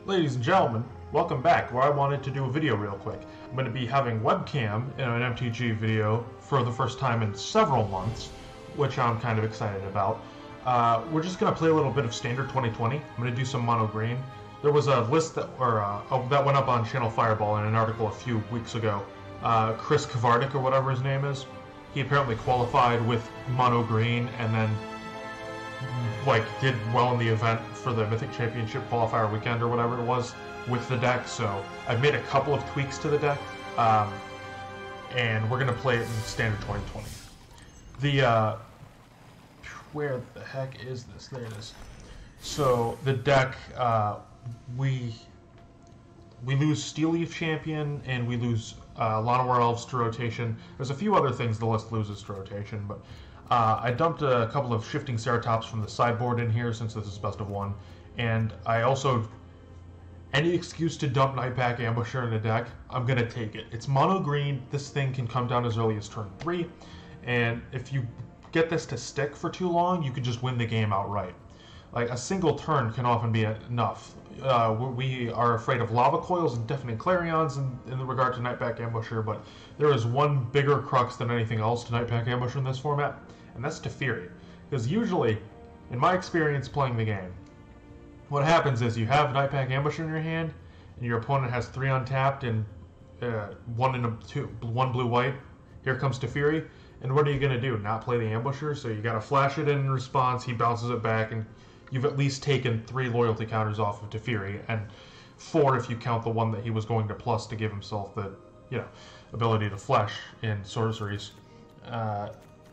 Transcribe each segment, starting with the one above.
Ladies and gentlemen, welcome back where I wanted to do a video real quick. I'm going to be having webcam in an MTG video for the first time in several months, which I'm kind of excited about. We're just going to play a little bit of Standard 2020. I'm going to do some mono green. There was a list that went up on Channel Fireball in an article a few weeks ago. Chris Kavardik, or whatever his name is, he apparently qualified with mono green and then did well in the event for the Mythic Championship qualifier weekend or whatever it was with the deck. So I've made a couple of tweaks to the deck, and we're gonna play it in Standard 2020. Where the heck is this? There it is. So the deck, we lose Steelleaf Champion and we lose Llanowar Elves to rotation. There's a few other things the list loses to rotation, but I dumped a couple of Shifting Ceratops from the sideboard in here since this is best of one, and I also, any excuse to dump Nightpack Ambusher in the deck, I'm going to take it. It's mono green, this thing can come down as early as turn 3, and if you get this to stick for too long, you can just win the game outright. Like, a single turn can often be enough. We are afraid of Lava Coils and Deafening Clarions in regard to Nightpack Ambusher, but there is one bigger crux than anything else to Nightpack Ambusher in this format, and that's Teferi. Because usually, in my experience playing the game, what happens is you have Nightpack Ambusher in your hand, and your opponent has 3 untapped and 1 blue-white. Here comes Teferi, and what are you going to do? Not play the Ambusher? So you got to flash it in response, he bounces it back, and you've at least taken 3 loyalty counters off of Teferi, and 4 if you count the one that he was going to plus to give himself the, ability to flash in sorceries.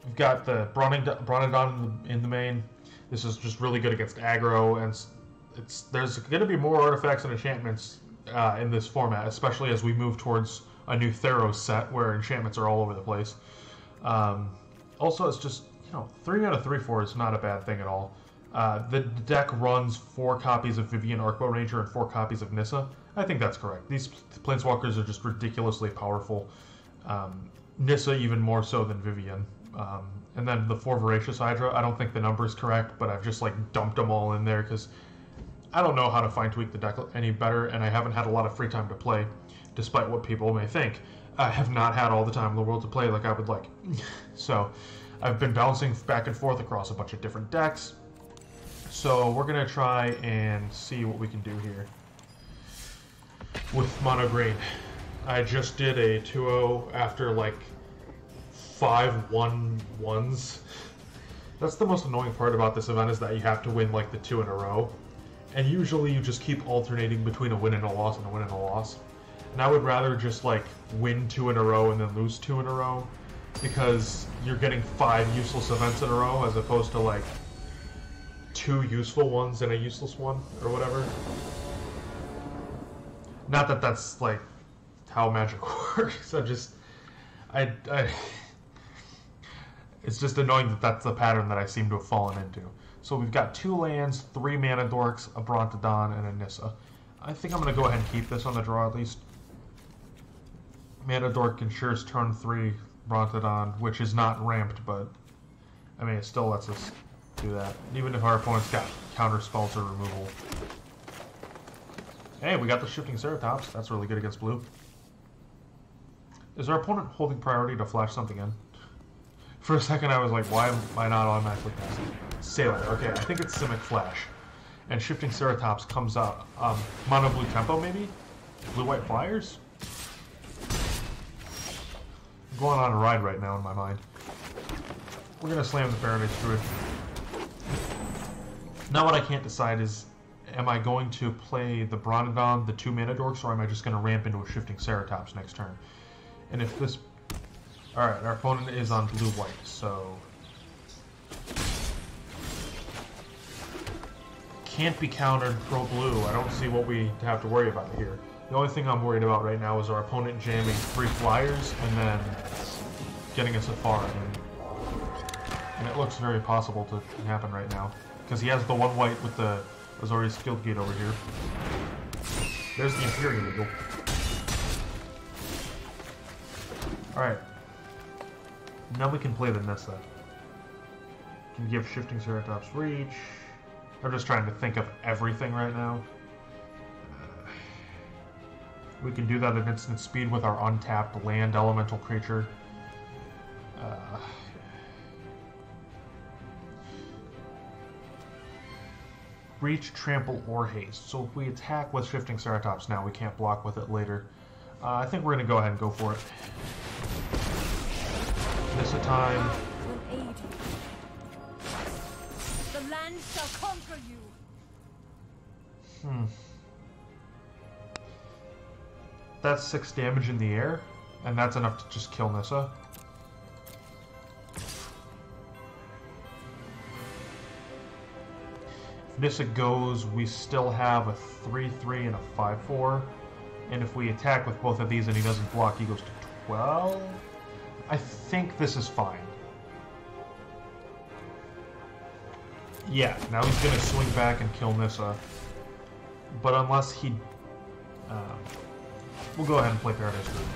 We've got the Bronodon in the main. This is just really good against aggro, and there's going to be more artifacts and enchantments in this format, especially as we move towards a new Theros set where enchantments are all over the place. Also, it's just, 3 mana 3/4 is not a bad thing at all. The deck runs 4 copies of Vivien Arcbow Ranger and 4 copies of Nissa. I think that's correct. These Planeswalkers are just ridiculously powerful. Nissa even more so than Vivien. And then the 4 Voracious Hydra, I don't think the number is correct, but I've just dumped them all in there because I don't know how to fine tweak the deck any better, and I haven't had a lot of free time to play, despite what people may think. I have not had all the time in the world to play like I would like. So I've been bouncing back and forth across a bunch of different decks. So we're going to try and see what we can do here with mono green. I just did a 2-0 after 5 1-1s. That's the most annoying part about this event, is that you have to win the 2 in a row. And usually you just keep alternating between a win and a loss and a win and a loss. And I would rather just win 2 in a row and then lose 2 in a row, because you're getting 5 useless events in a row as opposed to 2 useful ones and a useless one, or whatever. Not that that's how Magic works. It's just annoying that that's the pattern that I seem to have fallen into. So we've got 2 lands, 3 Mana Dorks, a Brontodon, and a Nissa. I think I'm going to go ahead and keep this on the draw at least. Mana Dork ensures turn 3 Brontodon, which is not ramped, but I mean, it still lets us do that, even if our opponent's got counter spells or removal. Hey, we got the Shifting Ceratops. That's really good against blue. Is our opponent holding priority to flash something in? For a second I was like, why am I not automatically passing? Sailor, okay, I think it's Simic Flash. And Shifting Ceratops comes out. Mono blue tempo maybe? Blue-white flyers? I'm going on a ride right now in my mind. We're gonna slam the Faraday Druid. Now what I can't decide is, am I going to play the Bronodon, the 2 Mana Dorks, or am I just going to ramp into a Shifting Ceratops next turn? And if this... Alright, our opponent is on blue-white, so... Can't be countered pro-blue. I don't see what we have to worry about here. The only thing I'm worried about right now is our opponent jamming 3 flyers and then getting us a Safari. And it looks very possible to happen right now, because he has the 1 white with the Azorius Guildgate over here. There's the Imperial Eagle. Alright. Now we can play the Nissa. Can give Shifting Ceratops reach. I'm just trying to think of everything right now. We can do that at instant speed with our untapped land elemental creature. Reach, trample, or haste. So if we attack with Shifting Ceratops now, we can't block with it later. I think we're going to go ahead and go for it. This a time. Will aid you. The land shall conquer you. That's 6 damage in the air, and that's enough to just kill Nissa. If Nissa goes, we still have a 3/3 and a 5/4. And if we attack with both of these and he doesn't block, he goes to 12. I think this is fine. Yeah, now he's going to swing back and kill Nissa. But unless he... we'll go ahead and play Paradise Root.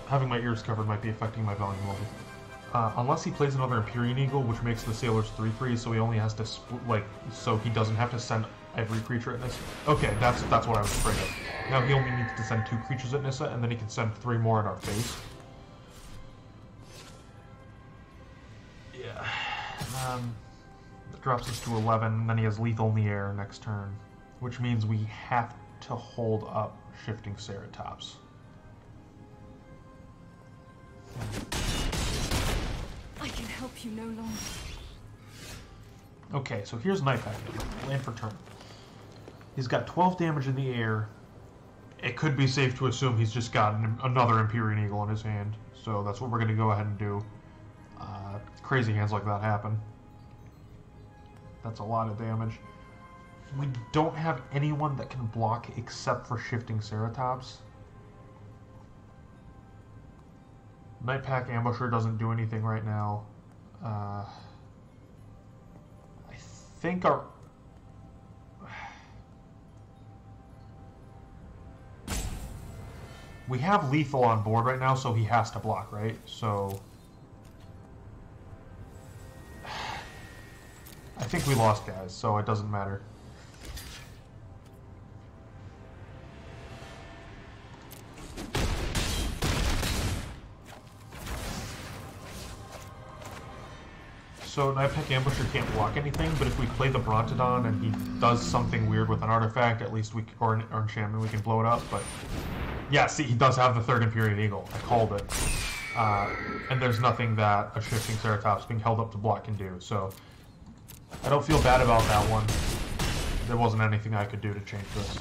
Having my ears covered might be affecting my volume level. Unless he plays another Empyrean Eagle, which makes the Sailors 3/3, so he only has to so he doesn't have to send every creature at Nissa. Okay, that's what I was afraid of. Now he only needs to send 2 creatures at Nissa, and then he can send 3 more in our face. Yeah. That drops us to 11, and then he has lethal in the air next turn, which means we have to hold up Shifting Ceratops. I can help you no longer. Okay, so here's Nightpack. Land for turn. He's got 12 damage in the air. It could be safe to assume he's just got another Empyrean Eagle in his hand. So that's what we're going to go ahead and do. Crazy hands like that happen. That's a lot of damage. We don't have anyone that can block except for Shifting Ceratops. Nightpack Ambusher doesn't do anything right now. I think our... We have lethal on board right now, so he has to block, right? So... I think we lost, guys, so it doesn't matter. So Nightpack Ambusher can't block anything, but if we play the Brontodon and he does something weird with an artifact, at least we or enchantment, we can blow it up. But yeah, see, he does have the 3rd Empyrean Eagle. I called it, and there's nothing that a Shifting Ceratops being held up to block can do. So I don't feel bad about that one. There wasn't anything I could do to change this.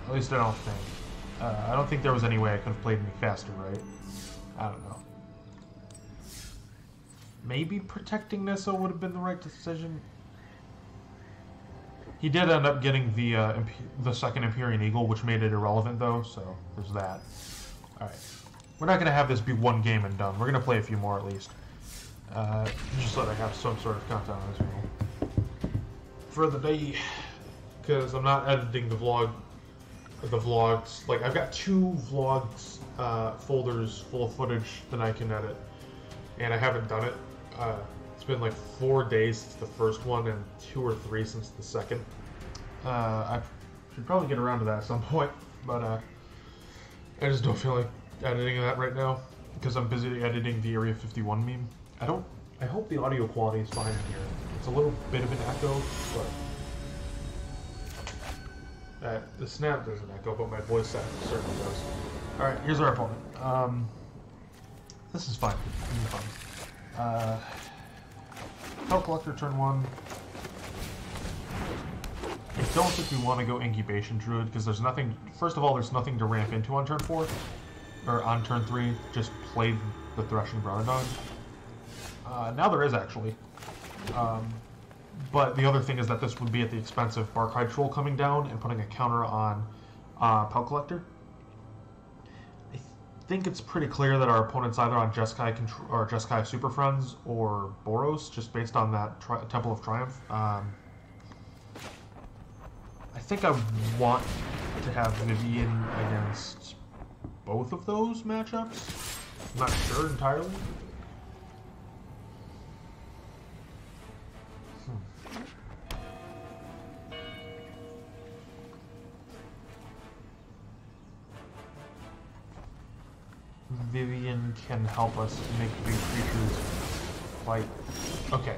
At least I don't think. I don't think there was any way I could have played any faster, right? I don't know. Maybe protecting Nissa would have been the right decision. He did end up getting the 2nd Empyrean Eagle, which made it irrelevant, though, so there's that. Alright. We're not going to have this be one game and done. We're going to play a few more, at least. Just so that I have some sort of countdown on this one. For the day, because I'm not editing the vlogs. Like, I've got 2 vlogs folders full of footage that I can edit, and I haven't done it. It's been like 4 days since the first one and 2 or 3 since the second. I should probably get around to that at some point, but I just don't feel like editing that right now because I'm busy editing the Area 51 meme. I hope the audio quality is fine in here. It's a little bit of an echo, but the snap doesn't echo, but my voice certainly does. Alright, here's our opponent. This is fine. Pelt Collector turn 1. I don't think we want to go Incubation Druid because there's nothing. First of all, there's nothing to ramp into on turn 4 or on turn 3. Just play the Threshing Brontodon. Now there is actually. But the other thing is that this would be at the expense of Barkhide Troll coming down and putting a counter on Pelt Collector. I think it's pretty clear that our opponent's either on Jeskai Super Friends or Boros, just based on that Temple of Triumph. I think I want to have Vivian against both of those matchups. I'm not sure entirely. Vivian can help us make big creatures fight. Okay,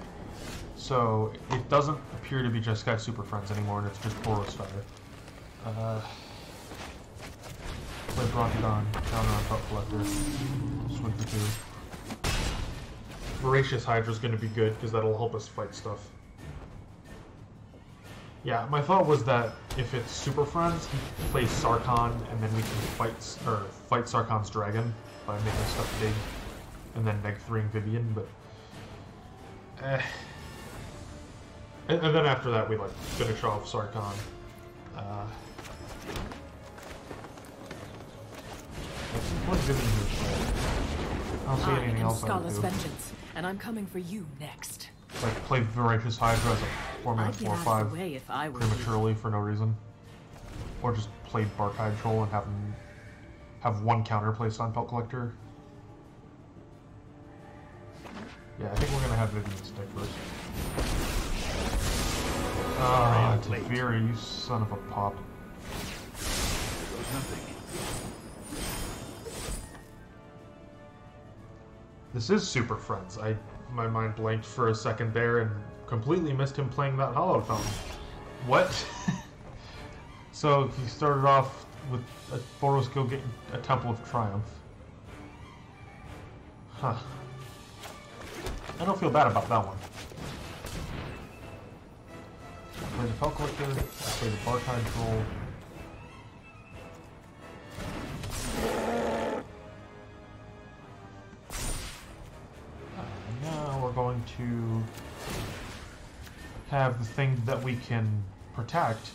so it doesn't appear to be Jeskai Super Friends anymore, and it's just Boros Fire. Play Bronchodon, counter on Pup Collector, swing for 2. Voracious Hydra is going to be good because that'll help us fight stuff. Yeah, my thought was that if it's Super Friends, he plays Sarkhan, and then we can fight Sarkhan's dragon by making stuff big, and then neg-3ing Vivian. But and then after that, we like finish off Sarkhan. What Vivian is? I don't see anything else I would do. Vengeance, and I'm coming for you next. Like play Voracious Hydra as a 4-mana 4/5 prematurely for no reason, or just play Barkhide Troll and have one counter placed on Pelt Collector. Yeah, I think we're gonna have Vivian stick first. Ah, Teferi, you son of a pop. This is Super Friends. My mind blanked for a second there and completely missed him playing that Hollow Fountain. What? So he started off with a Boros go getting a Temple of Triumph. Huh. I don't feel bad about that one. I play the Pelt Collector, I play the Barkhide Troll. Now we're going to have the thing that we can protect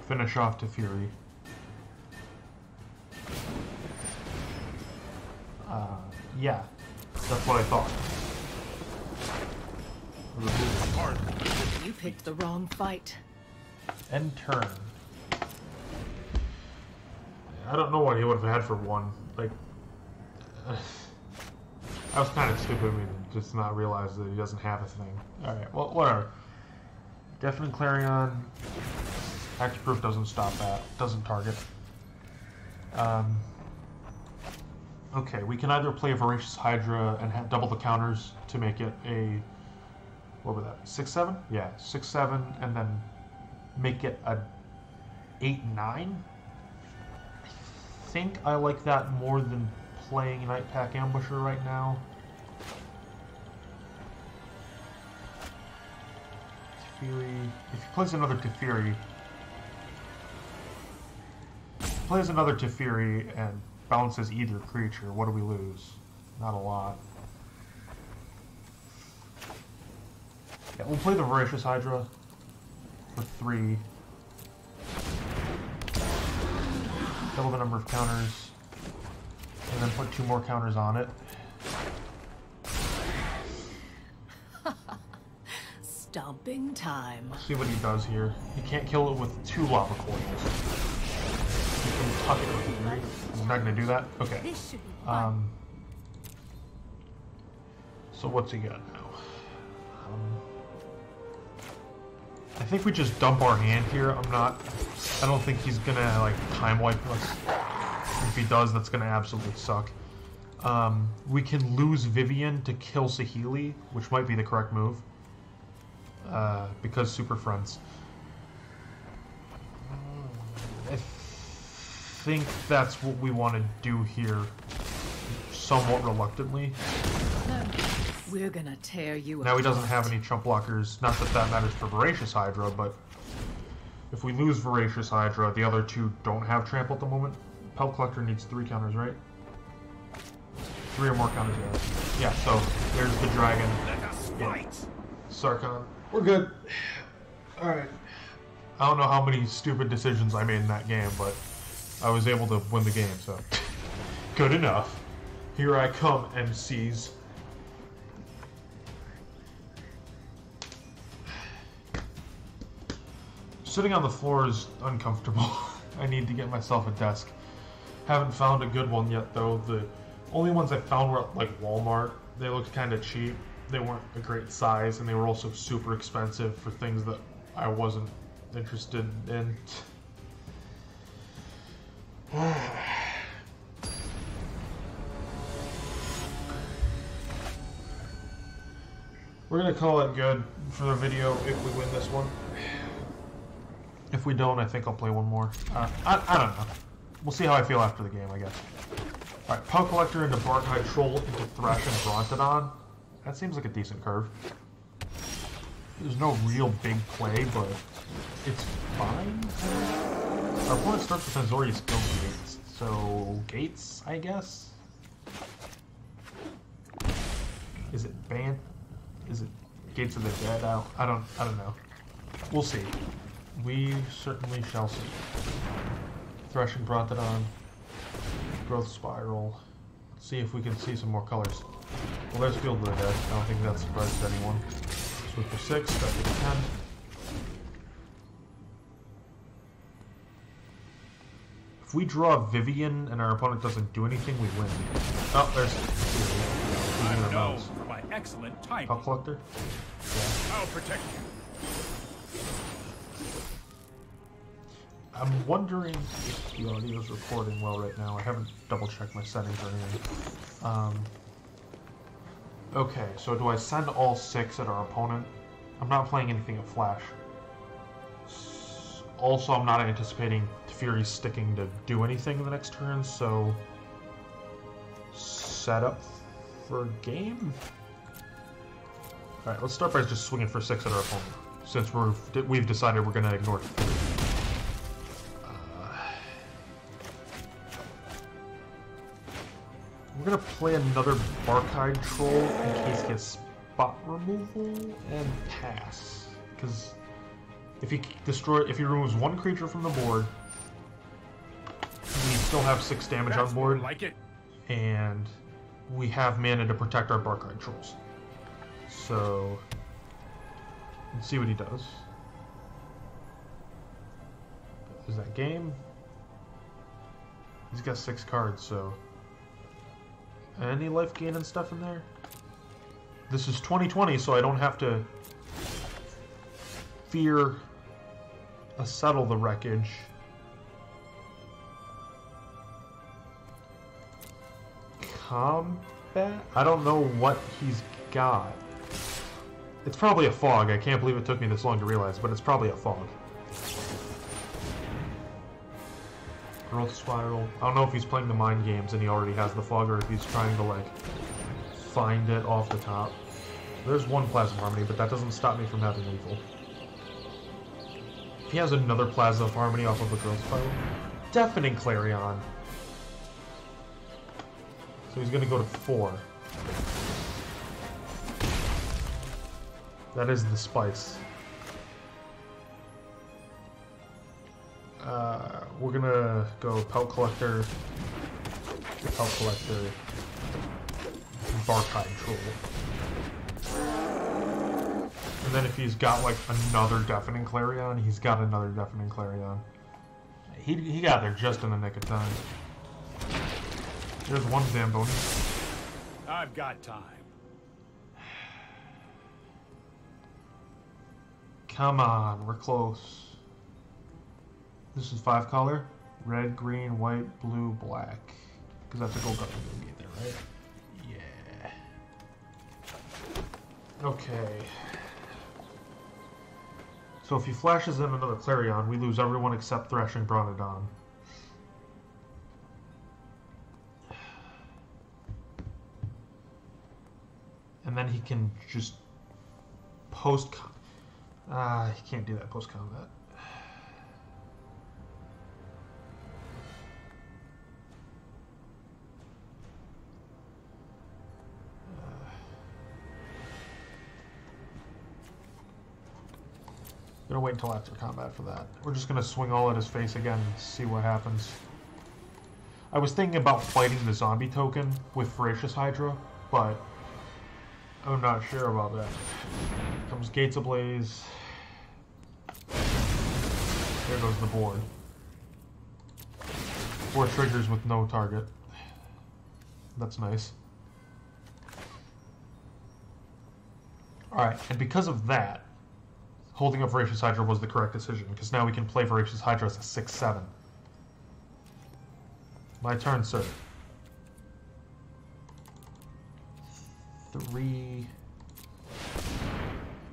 finish off Teferi. Yeah, that's what I thought. You picked the wrong fight. End turn. I don't know what he would have had for one. Like, I was kind of stupid to just not realize that he doesn't have a thing. Alright, well, whatever. Deafening Clarion. Hexproof doesn't stop that. Doesn't target. Okay, we can either play Voracious Hydra and double the counters to make it a... What was that? 6/7? Yeah, 6/7, and then make it a 8/9? I think I like that more than playing Nightpack Ambusher right now. Teferi. If he plays another Teferi, and balances either creature, what do we lose? Not a lot. Yeah, we'll play the Voracious Hydra for 3. Double the number of counters, and then put 2 more counters on it. Stomping time. See what he does here. He can't kill it with 2 lava coins. He can tuck it with 3. He's not going to do that? Okay. This should be fun. So what's he got now? I think we just dump our hand here. I don't think he's going to, like, time wipe us. If he does, that's going to absolutely suck. We can lose Vivian to kill Saheeli, which might be the correct move. Because Super Friends. I think that's what we want to do here, somewhat reluctantly. We're gonna tear you Now he apart. doesn't have any chump blockers. Not that that matters for Voracious Hydra, but if we lose Voracious Hydra, the other 2 don't have trample at the moment. Pelt Collector needs 3 counters, right? 3 or more counters, yeah. Yeah, so there's the dragon. Yeah. Sarkhan. We're good. Alright. I don't know how many stupid decisions I made in that game, but I was able to win the game, so good enough. Here I come, MCs. Sitting on the floor is uncomfortable. I need to get myself a desk. Haven't found a good one yet, though. The only ones I found were at, like, Walmart. They looked kind of cheap. They weren't a great size, and they were also super expensive for things that I wasn't interested in. We're gonna call it good for the video if we win this one. If we don't, I think I'll play one more. I don't know. We'll see how I feel after the game, I guess. Alright, Pelt Collector into Barkhide Troll into Thresh and Brontodon. That seems like a decent curve. There's no real big play, but it's fine. Our opponent starts with Azorius Skill Gates, so Gates, I guess? Is it Bant? Is it Gates of the Dead out? I don't know. We'll see. We certainly shall see. Thresh and Brontodon. Growth Spiral. Let's see if we can see some more colors. Well, there's Field of the Dead. I don't think that surprises anyone. Switch for 6, start with 10. If we draw Vivian and our opponent doesn't do anything, we win. Oh, there's I'm known for my excellent timing. Pelt Collector? Yeah. I'll protect you. I'm wondering if the audio is recording well right now. I haven't double-checked my settings or anything. Okay, so do I send all 6 at our opponent? I'm not playing anything at Flash. Also, I'm not anticipating Fury sticking to do anything in the next turn, so... set up for game? Alright, let's start by just swinging for 6 at our opponent, since we've decided we're going to ignore it. We're going to play another Barkhide Troll in case he gets spot removal and pass. Because if he removes 1 creature from the board, we still have 6 damage on board. Like it. And we have mana to protect our Barkhide Trolls. So let's see what he does. Is that game? He's got 6 cards, so any life gain and stuff in there? This is 2020, so I don't have to fear a Settle the Wreckage. Combat? I don't know what he's got. It's probably a fog. I can't believe it took me this long to realize, but it's probably a fog. Growth Spiral. I don't know if he's playing the mind games and he already has the fog, or if he's trying to, like, find it off the top. There's 1 Plasma Harmony, but that doesn't stop me from having lethal. If he has another Plasma Harmony off of a Growth Spiral, Deafening Clarion. So he's gonna go to 4. That is the spice. We're gonna go Pelt Collector, Barkhide Troll. And then if he's got like another Deafening Clarion, he's got another Deafening Clarion. He got there just in the nick of time. There's 1 Zamboni. I've got time. Come on, we're close. This is 5 color. Red, green, white, blue, black. Because that's a gold card we're gonna get there, right? Yeah. Okay. So if he flashes in another Clarion, we lose everyone except Thresh and Brontodon. And then he can just he can't do that post-combat. Gonna wait until after combat for that. We're just gonna swing all at his face again and see what happens. I was thinking about fighting the zombie token with Voracious Hydra, but I'm not sure about that. Comes Gates Ablaze. There goes the board. 4 triggers with no target. That's nice. Alright, and because of that, holding up Voracious Hydra was the correct decision, because now we can play Voracious Hydra as a 6/7. My turn, sir. 3...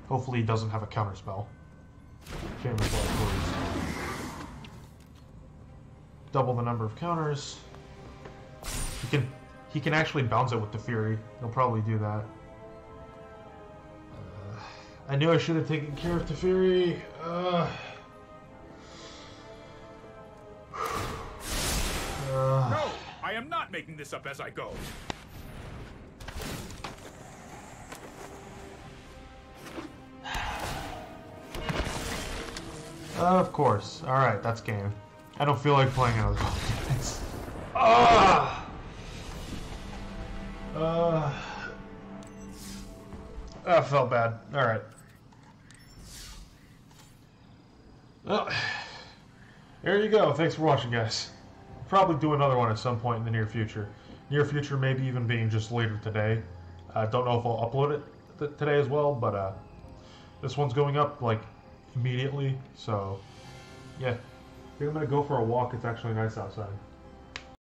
Hopefully he doesn't have a counter spell. Famous last words. Double the number of counters. He can actually bounce it with the Fury. He'll probably do that. I knew I should have taken care of the Fury. No, I am not making this up as I go. Of course. Alright, that's game. I don't feel like playing another Valentine's. Ah! That felt bad. Alright. Well, there you go. Thanks for watching, guys. Probably do another one at some point in the near future. Near future, maybe even being just later today. I don't know if I'll upload it today as well, but this one's going up like immediately. So, yeah. I think I'm gonna go for a walk. It's actually nice outside.